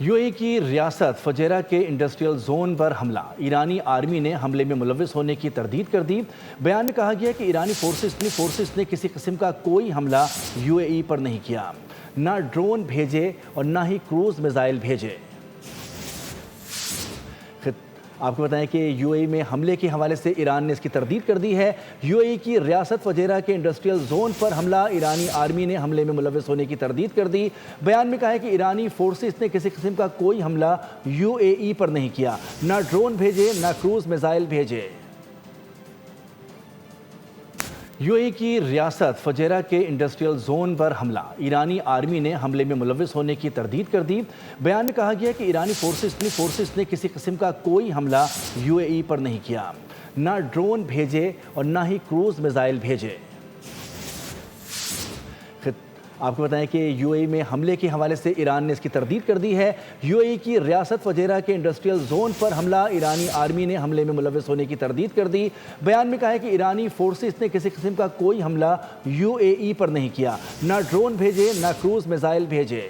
You اے کی ریاست Fujairah کے انڈسٹریل زون پر حملہ، ایرانی آرمی نے حملے میں ملوث ہونے کی تردید کر دی۔ بیان میں کہا گیا کہ ایرانی فورسز نے کسی قسم کا کوئی حملہ یو اے ای پر نہیں کیا، نہ ڈرون بھیجے اور نہ ہی کروز میزائل بھیجے۔ آپ کو بتائیں کہ یو اے ای میں حملے کے حوالے سے ایران نے اس کی تردید کر دی ہے۔ یو اے ای کی ریاست فجیرہ کے انڈسٹریل زون پر حملہ، ایرانی آرمی نے حملے میں ملوث ہونے کی تردید کر دی۔ بیان میں کہا ہے کہ ایرانی فورسز نے کسی قسم کا کوئی حملہ یو اے ای پر نہیں کیا، نہ ڈرون بھیجے نہ کروز میزائل بھیجے۔ یو اے ای کی ریاست فجیرہ کے انڈسٹریل زون پر حملہ، ایرانی آرمی نے حملے میں ملوث ہونے کی تردید کر دی۔ بیان میں کہا گیا کہ ایرانی فورسز نے کسی قسم کا کوئی حملہ یو اے ای پر نہیں کیا، نہ ڈرون بھیجے اور نہ ہی کروز میزائل بھیجے۔ آپ کو بتائیں کہ یو اے ای میں حملے کے حوالے سے ایران نے اس کی تردید کر دی ہے۔ یو اے ای کی ریاست فجیرہ کے انڈسٹریل زون پر حملہ، ایرانی آرمی نے حملے میں ملوث ہونے کی تردید کر دی۔ بیان میں کہا ہے کہ ایرانی فورسز نے کسی قسم کا کوئی حملہ یو اے ای پر نہیں کیا، نہ ڈرون بھیجے نہ کروز میزائل بھیجے۔